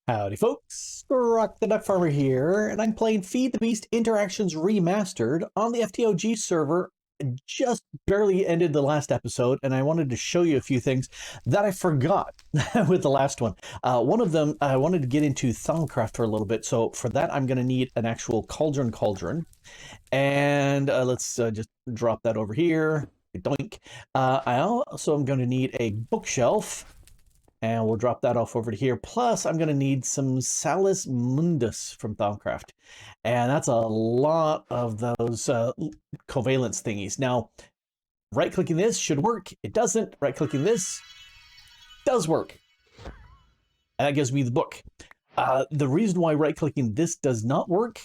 Howdy folks, Grok the DuckFarmer here, and I'm playing Feed the Beast Interactions Remastered on the FTOG server. Just barely ended the last episode, and I wanted to show you a few things that I forgot with the last one. One of them, I wanted to get into Thaumcraft for a little bit, so for that I'm going to need an actual cauldron, and let's just drop that over here, doink. I also am going to need a bookshelf, and we'll drop that off over to here. Plus, I'm going to need some Salus Mundus from Thaumcraft. And that's a lot of those covalence thingies. Now, right-clicking this should work. It doesn't. Right-clicking this does work. And that gives me the book. The reason why right-clicking this does not work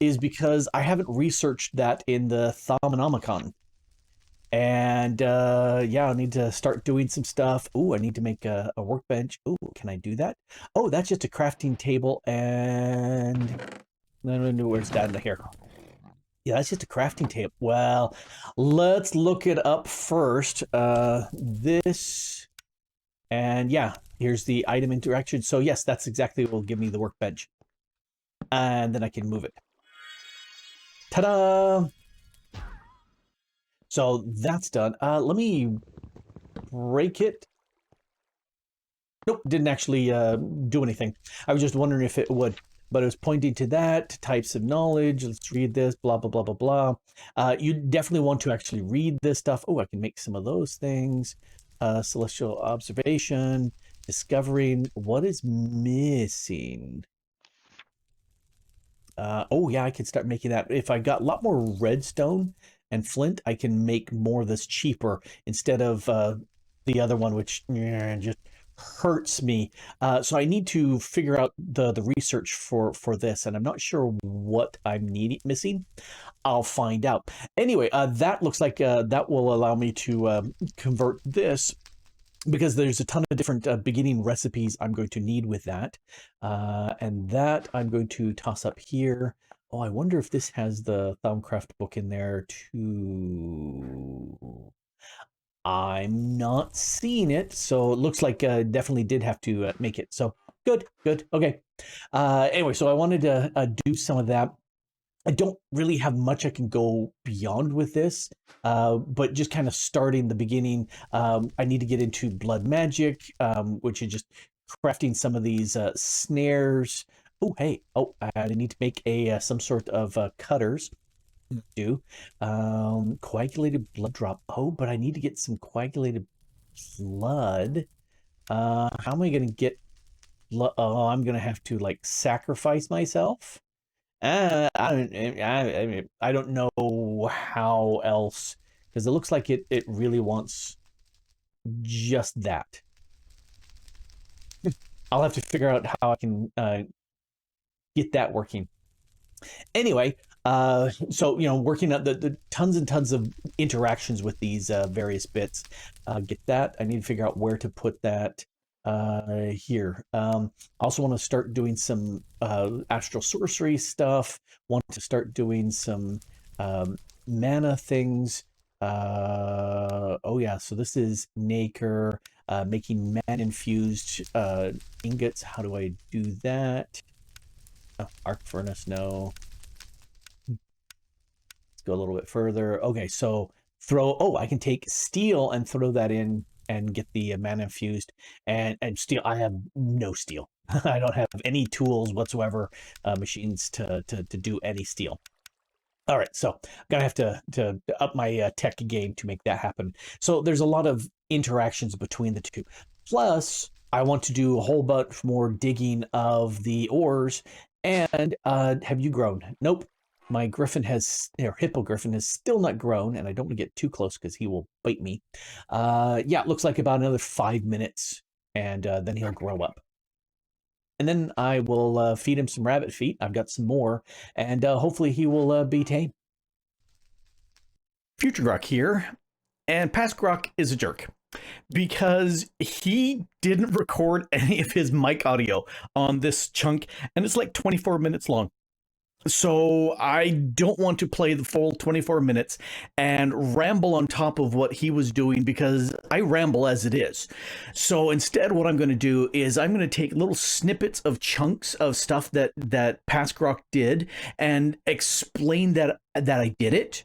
is because I haven't researched that in the Thaumonomicon. And yeah, I need to start doing some stuff. Oh, I need to make a workbench. Oh, can I do that? Oh, that's just a crafting table. And then where's that in here? Yeah, that's just a crafting table. Well, let's look it up first. This, and yeah, here's the item interaction. So yes, that's exactly what will give me the workbench. And then I can move it. Ta-da! So that's done. Let me break it. Nope, didn't actually do anything. I was just wondering if it would, but it was pointing to that, types of knowledge. Let's read this, blah, blah, blah, blah, blah. You definitely want to actually read this stuff. Oh, I can make some of those things. Celestial observation, discovering what is missing. Oh yeah, I can start making that. If I got a lot more redstone and flint, I can make more of this cheaper instead of the other one, which just hurts me. So I need to figure out the research for this, and I'm not sure what I'm missing. I'll find out. Anyway, that looks like that will allow me to convert this, because there's a ton of different beginning recipes I'm going to need with that. And that I'm going to toss up here. Oh, I wonder if this has the Thaumcraft book in there too. I'm not seeing it, so it looks like definitely did have to make it. So good, okay. Anyway, so I wanted to do some of that. I don't really have much I can go beyond with this, but just kind of starting the beginning. I need to get into blood magic, which is just crafting some of these snares. Oh, hey, oh, I need to make a some sort of cutters. Do coagulated blood drop. Oh, but I need to get some coagulated blood. How am I going to get blood? Oh, I'm going to have to like sacrifice myself. I don't know how else, because it looks like it really wants just that. I'll have to figure out how I can get that working. Anyway, so working out the tons and tons of interactions with these various bits. Get that. I need to figure out where to put that. Here. Also want to start doing some astral sorcery stuff. Want to start doing some mana things. Oh yeah, so this is Naker, making mana infused ingots. How do I do that? Oh, arc furnace, no. Let's go a little bit further. Okay, so I can take steel and throw that in and get the mana infused, and steel. I have no steel. I don't have any tools whatsoever, machines to do any steel. All right, so I'm gonna have to up my tech game to make that happen. So there's a lot of interactions between the two. Plus, I want to do a whole bunch more digging of the ores. And have you grown? Nope. My griffin hippogriffin has still not grown, and I don't want to get too close because he will bite me. Yeah, it looks like about another 5 minutes, and then he'll grow up. And then I will feed him some rabbit feet. I've got some more, and hopefully he will be tame. Future Grok here, and Past Grok is a jerk, because he didn't record any of his mic audio on this chunk, and it's like 24 minutes long. So I don't want to play the full 24 minutes and ramble on top of what he was doing because I ramble as it is. So instead, what I'm going to do is I'm going to take little snippets of chunks of stuff that Past Grok did and explain that I did it.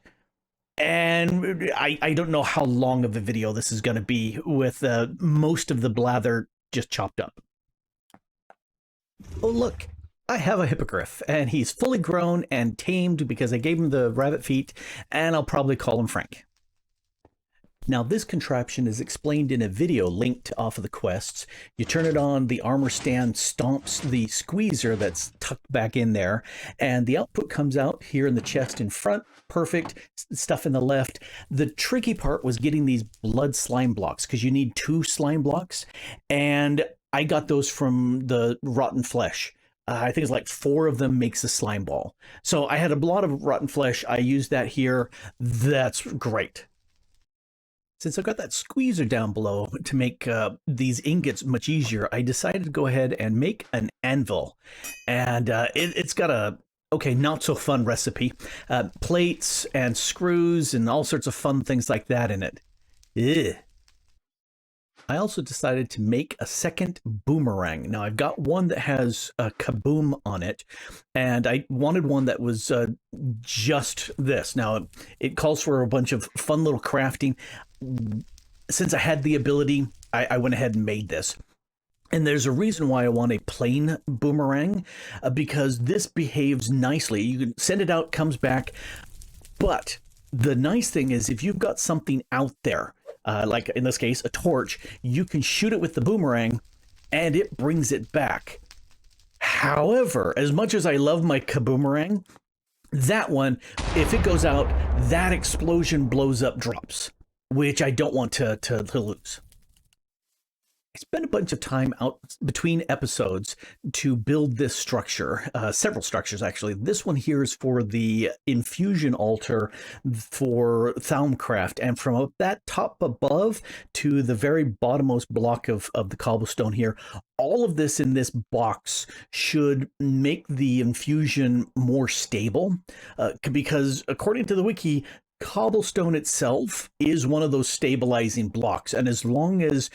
And I don't know how long of a video this is going to be with most of the blather just chopped up. Oh, look, I have a hippogriff, and he's fully grown and tamed because I gave him the rabbit feet, and I'll probably call him Frank. Now, this contraption is explained in a video linked off of the quests. You turn it on, the armor stand stomps the squeezer that's tucked back in there, and the output comes out here in the chest in front. Perfect. Stuff in the left. The tricky part was getting these blood slime blocks, because you need 2 slime blocks, and I got those from the rotten flesh. I think it's like 4 of them makes a slime ball. So I had a lot of rotten flesh. I used that here. That's great. Since I've got that squeezer down below to make these ingots much easier, I decided to go ahead and make an anvil. And it's got a, okay, not so fun recipe. Plates and screws and all sorts of fun things like that in it. Ugh. I also decided to make a second boomerang. Now, I've got one that has a kaboom on it, and I wanted one that was just this. Now, it calls for a bunch of fun little crafting. Since I had the ability, I went ahead and made this. And there's a reason why I want a plain boomerang, because this behaves nicely. You can send it out, comes back. But the nice thing is if you've got something out there, like in this case, a torch, you can shoot it with the boomerang and it brings it back. However, as much as I love my kaboomerang, that one, if it goes out, that explosion blows up drops, which I don't want to lose. I spent a bunch of time out between episodes to build this structure, several structures actually. This one here is for the infusion altar for Thaumcraft, and from that top above to the very bottommost block of the cobblestone here, all of this in this box should make the infusion more stable, because according to the wiki, cobblestone itself is one of those stabilizing blocks, and as long as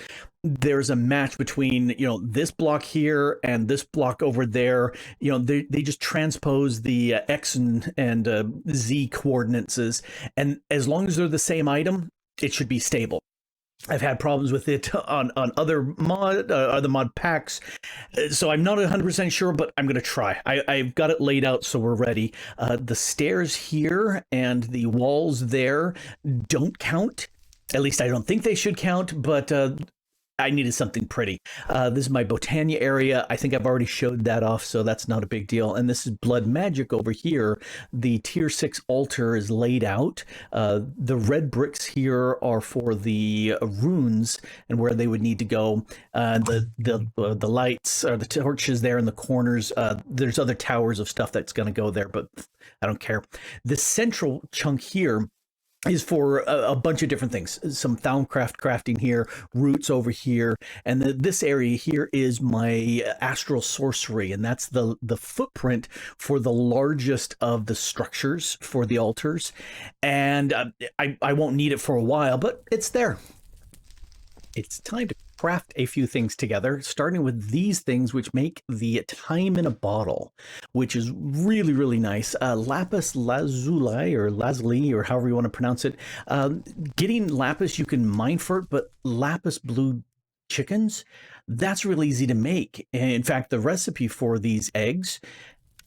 there's a match between, you know, this block here and this block over there, you know, they just transpose the x and z coordinates, and as long as they're the same item, it should be stable. I've had problems with it on other mod packs, so I'm not 100% sure, but I'm going to try. I've got it laid out, so we're ready. The stairs here and the walls there don't count. At least I don't think they should count, but I needed something pretty. This is my Botania area. I think I've already showed that off, so that's not a big deal. And this is Blood Magic over here. The tier 6 altar is laid out. The red bricks here are for the runes and where they would need to go. The lights or the torches there in the corners. There's other towers of stuff that's going to go there, but I don't care. The central chunk here is for a bunch of different things. Some Thaumcraft crafting here, roots over here, and this area here is my astral sorcery, and that's the footprint for the largest of the structures for the altars. And I won't need it for a while, but it's there. It's time to craft a few things together, starting with these things, which make the time in a bottle, which is really, really nice. Lapis lazuli, or lazuli, or however you want to pronounce it. Getting lapis, you can mine for it, but lapis blue chickens, that's really easy to make. In fact, the recipe for these eggs,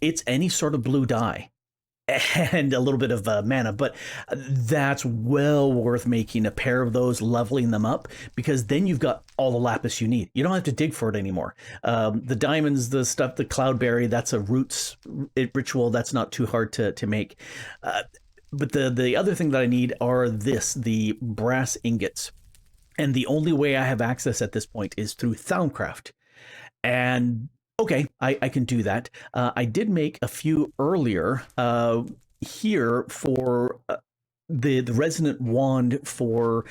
it's any sort of blue dye and a little bit of mana, but that's well worth making a pair of those, leveling them up, because then you've got all the lapis you need. You don't have to dig for it anymore. The diamonds, the stuff, the cloudberry, that's a roots ritual. That's not too hard to make. But the other thing that I need are the brass ingots. And the only way I have access at this point is through Thaumcraft. And okay, I can do that. I did make a few earlier here for the resonant wand for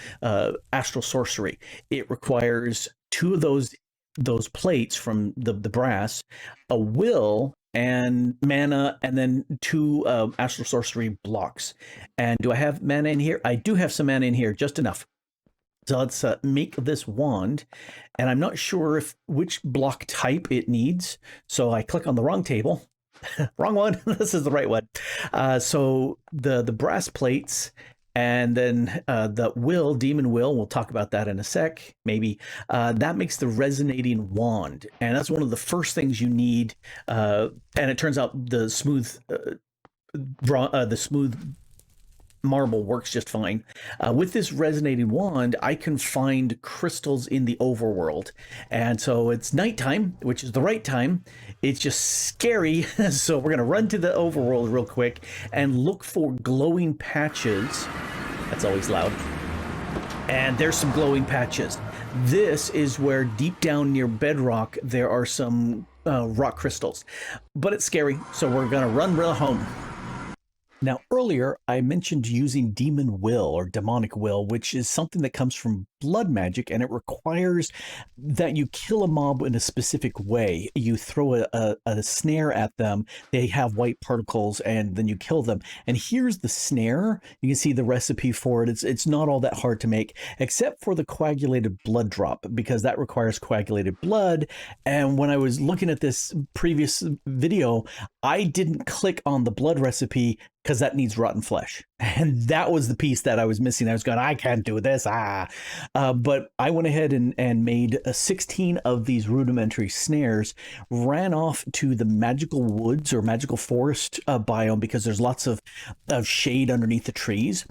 astral sorcery. It requires 2 of those plates from the brass, a will, and mana, and then 2 Astral Sorcery blocks. And do I have mana in here? I do have some mana in here, just enough. So let's make this wand, and I'm not sure which block type it needs. So I click on the wrong table. Wrong one. This is the right one. So the brass plates, and then the demon will, we'll talk about that in a sec, maybe. That makes the resonating wand, and that's one of the first things you need. And it turns out the smooth marble works just fine. With this resonating wand, I can find crystals in the overworld. And so it's nighttime, which is the right time. It's just scary. So we're going to run to the overworld real quick and look for glowing patches. That's always loud. And there's some glowing patches. This is where deep down near bedrock, there are some rock crystals. But it's scary, so we're going to run real home. Now, earlier, I mentioned using demon will or demonic will, which is something that comes from blood magic, and it requires that you kill a mob in a specific way. You throw a snare at them, they have white particles, and then you kill them. And here's the snare. You can see the recipe for it. It's not all that hard to make, except for the coagulated blood drop, because that requires coagulated blood. And when I was looking at this previous video, I didn't click on the blood recipe because that needs rotten flesh. And that was the piece that I was missing. I was going, I can't do this. But I went ahead and made 16 of these rudimentary snares, ran off to the magical woods or magical forest biome, because there's lots of shade underneath the trees.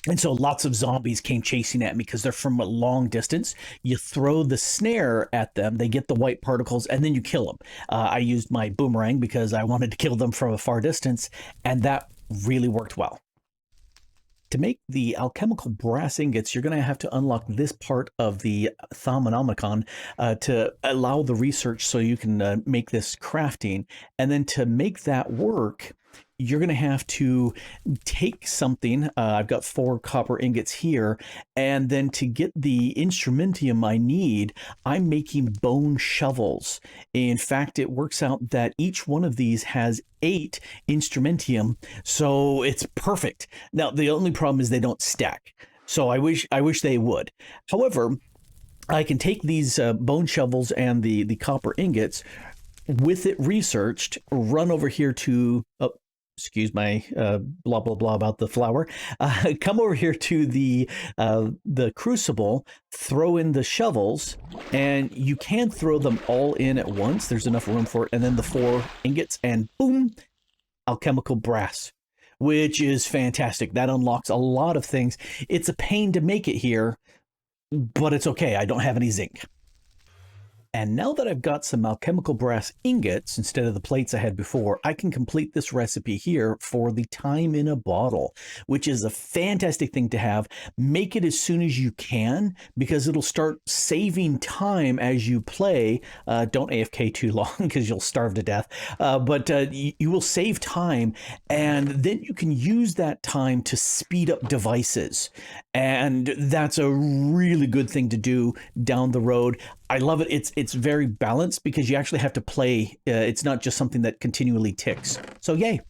And so lots of zombies came chasing at me because they're from a long distance. You throw the snare at them, they get the white particles, and then you kill them. I used my boomerang because I wanted to kill them from a far distance, and that really worked well. To make the alchemical brass ingots, you're going to have to unlock this part of the Thaumonomicon to allow the research so you can make this crafting. And then to make that work, you're going to have to take something. I've got 4 copper ingots here. And then to get the instrumentium I need, I'm making bone shovels. In fact, it works out that each one of these has 8 instrumentium. So it's perfect. Now, the only problem is they don't stack. So I wish they would. However, I can take these bone shovels and the copper ingots, with it researched, run over here to... excuse my blah blah blah about the flower. Come over here to the crucible, throw in the shovels, and you can throw them all in at once. There's enough room for it, and then the 4 ingots, and boom, alchemical brass, which is fantastic. That unlocks a lot of things. It's a pain to make it here, but it's okay. I don't have any zinc. And now that I've got some alchemical brass ingots instead of the plates I had before, I can complete this recipe here for the time in a bottle, which is a fantastic thing to have. Make it as soon as you can, because it'll start saving time as you play. Don't AFK too long because you'll starve to death. But you will save time, and then you can use that time to speed up devices. And that's a really good thing to do down the road. I love it. It's very balanced because you actually have to play. It's not just something that continually ticks. So yay.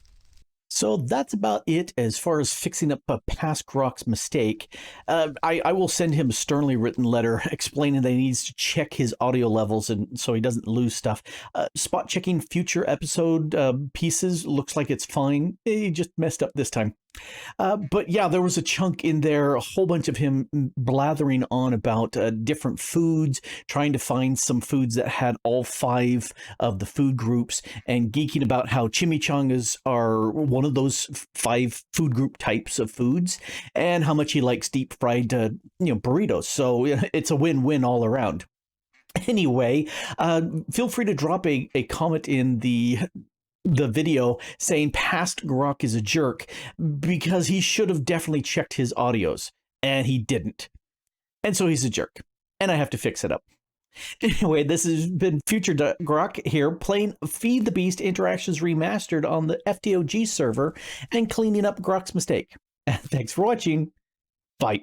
So that's about it as far as fixing up Past Grok's mistake. I will send him a sternly written letter explaining that he needs to check his audio levels and so he doesn't lose stuff. Spot checking future episode pieces looks like it's fine. He just messed up this time. But yeah, there was a chunk in there, a whole bunch of him blathering on about different foods, trying to find some foods that had all 5 of the food groups, and geeking about how chimichangas are one of those 5 food group types of foods, and how much he likes deep fried, burritos. So it's a win-win all around. Anyway, feel free to drop a comment in the video saying Past Grok is a jerk, because he should have definitely checked his audios, and he didn't. And so he's a jerk, and I have to fix it up. Anyway, this has been Future Grok here, playing Feed the Beast Interactions Remastered on the FTOG server and cleaning up Grok's mistake. Thanks for watching. Bye.